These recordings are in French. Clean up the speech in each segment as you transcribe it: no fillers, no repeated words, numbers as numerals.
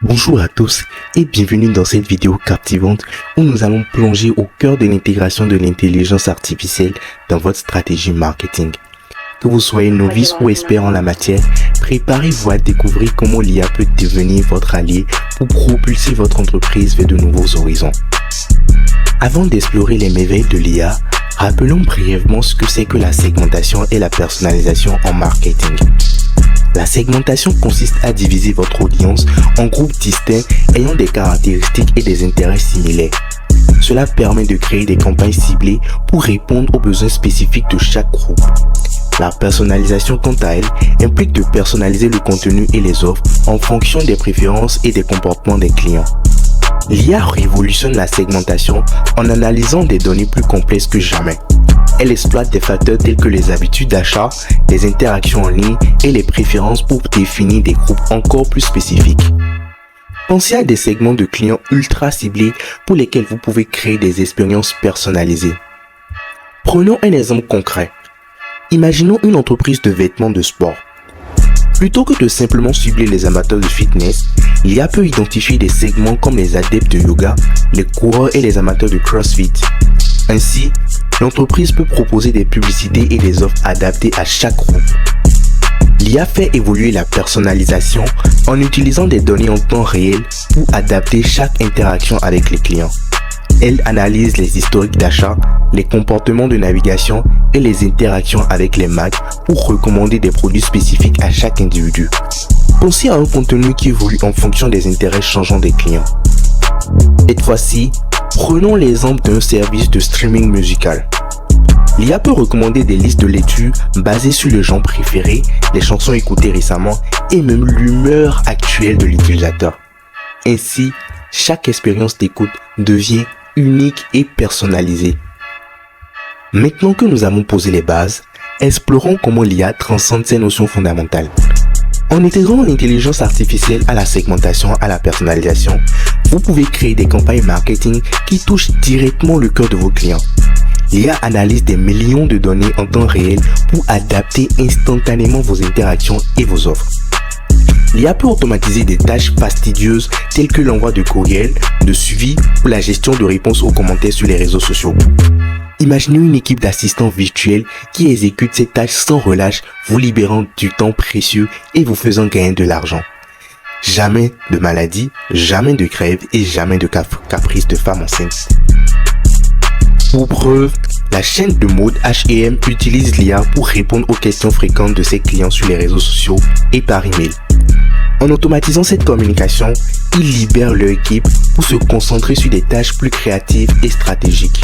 Bonjour à tous et bienvenue dans cette vidéo captivante où nous allons plonger au cœur de l'intégration de l'intelligence artificielle dans votre stratégie marketing. Que vous soyez novice ou expert en la matière, préparez-vous à découvrir comment l'IA peut devenir votre allié pour propulser votre entreprise vers de nouveaux horizons. Avant d'explorer les merveilles de l'IA, rappelons brièvement ce que c'est que la segmentation et la personnalisation en marketing. La segmentation consiste à diviser votre audience en groupes distincts ayant des caractéristiques et des intérêts similaires. Cela permet de créer des campagnes ciblées pour répondre aux besoins spécifiques de chaque groupe. La personnalisation, quant à elle, implique de personnaliser le contenu et les offres en fonction des préférences et des comportements des clients. L'IA révolutionne la segmentation en analysant des données plus complexes que jamais. Elle exploite des facteurs tels que les habitudes d'achat, les interactions en ligne et les préférences pour définir des groupes encore plus spécifiques. Pensez à des segments de clients ultra ciblés pour lesquels vous pouvez créer des expériences personnalisées. Prenons un exemple concret. Imaginons une entreprise de vêtements de sport. Plutôt que de simplement cibler les amateurs de fitness, l'IA peut identifier des segments comme les adeptes de yoga, les coureurs et les amateurs de CrossFit. Ainsi, l'entreprise peut proposer des publicités et des offres adaptées à chaque groupe. L'IA fait évoluer la personnalisation en utilisant des données en temps réel pour adapter chaque interaction avec les clients. Elle analyse les historiques d'achat, les comportements de navigation et les interactions avec les marques pour recommander des produits spécifiques à chaque individu. Pensez à un contenu qui évolue en fonction des intérêts changeants des clients. Cette fois-ci, prenons l'exemple d'un service de streaming musical. L'IA peut recommander des listes de lecture basées sur le genre préféré, les chansons écoutées récemment et même l'humeur actuelle de l'utilisateur. Ainsi, chaque expérience d'écoute devient unique et personnalisée. Maintenant que nous avons posé les bases, explorons comment l'IA transcende ces notions fondamentales. En intégrant l'intelligence artificielle à la segmentation, à la personnalisation, vous pouvez créer des campagnes marketing qui touchent directement le cœur de vos clients. L'IA analyse des millions de données en temps réel pour adapter instantanément vos interactions et vos offres. L'IA peut automatiser des tâches fastidieuses telles que l'envoi de courriels, de suivi ou la gestion de réponses aux commentaires sur les réseaux sociaux. Imaginez une équipe d'assistants virtuels qui exécute ces tâches sans relâche, vous libérant du temps précieux et vous faisant gagner de l'argent. Jamais de maladie, jamais de grève et jamais de caprice de femme enceinte. Pour preuve, la chaîne de mode H&M utilise l'IA pour répondre aux questions fréquentes de ses clients sur les réseaux sociaux et par email. En automatisant cette communication, ils libèrent leur équipe pour se concentrer sur des tâches plus créatives et stratégiques.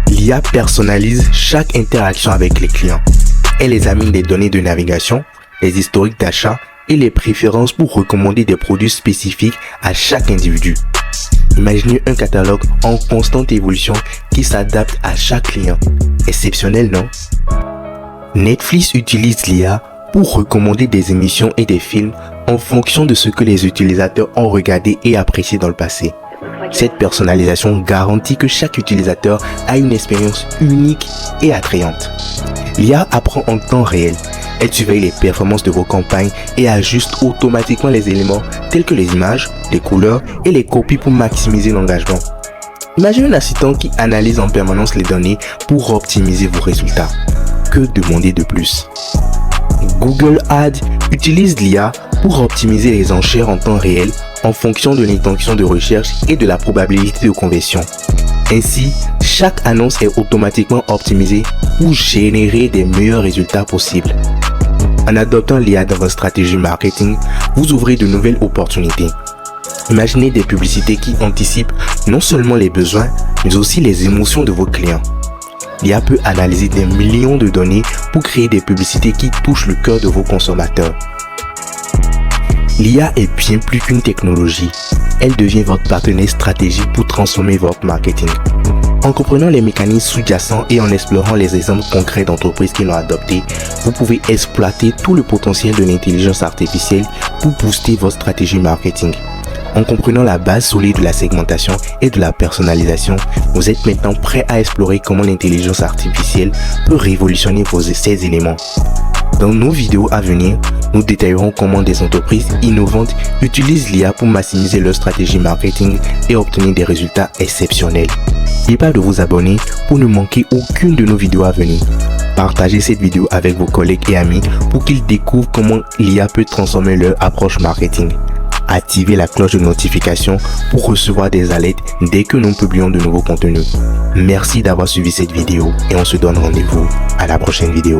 L'IA personnalise chaque interaction avec les clients. Elle examine les données de navigation, les historiques d'achat et les préférences pour recommander des produits spécifiques à chaque individu. Imaginez un catalogue en constante évolution qui s'adapte à chaque client. Exceptionnel, non? Netflix utilise l'IA pour recommander des émissions et des films en fonction de ce que les utilisateurs ont regardé et apprécié dans le passé. Cette personnalisation garantit que chaque utilisateur a une expérience unique et attrayante. L'IA apprend en temps réel. Elle surveille les performances de vos campagnes et ajuste automatiquement les éléments tels que les images, les couleurs et les copies pour maximiser l'engagement. Imaginez un assistant qui analyse en permanence les données pour optimiser vos résultats. Que demander de plus? Google Ads utilise l'IA pour optimiser les enchères en temps réel en fonction de l'intention de recherche et de la probabilité de conversion. Ainsi, chaque annonce est automatiquement optimisée pour générer des meilleurs résultats possibles. En adoptant l'IA dans votre stratégie marketing, vous ouvrez de nouvelles opportunités. Imaginez des publicités qui anticipent non seulement les besoins, mais aussi les émotions de vos clients. L'IA peut analyser des millions de données pour créer des publicités qui touchent le cœur de vos consommateurs. L'IA est bien plus qu'une technologie. Elle devient votre partenaire stratégique pour transformer votre marketing. En comprenant les mécanismes sous-jacents et en explorant les exemples concrets d'entreprises qui l'ont adopté, vous pouvez exploiter tout le potentiel de l'intelligence artificielle pour booster votre stratégie marketing. En comprenant la base solide de la segmentation et de la personnalisation, vous êtes maintenant prêt à explorer comment l'intelligence artificielle peut révolutionner ces éléments. Dans nos vidéos à venir, nous détaillerons comment des entreprises innovantes utilisent l'IA pour maximiser leur stratégie marketing et obtenir des résultats exceptionnels. N'oubliez pas de vous abonner pour ne manquer aucune de nos vidéos à venir. Partagez cette vidéo avec vos collègues et amis pour qu'ils découvrent comment l'IA peut transformer leur approche marketing. Activez la cloche de notification pour recevoir des alertes dès que nous publions de nouveaux contenus. Merci d'avoir suivi cette vidéo et on se donne rendez-vous à la prochaine vidéo.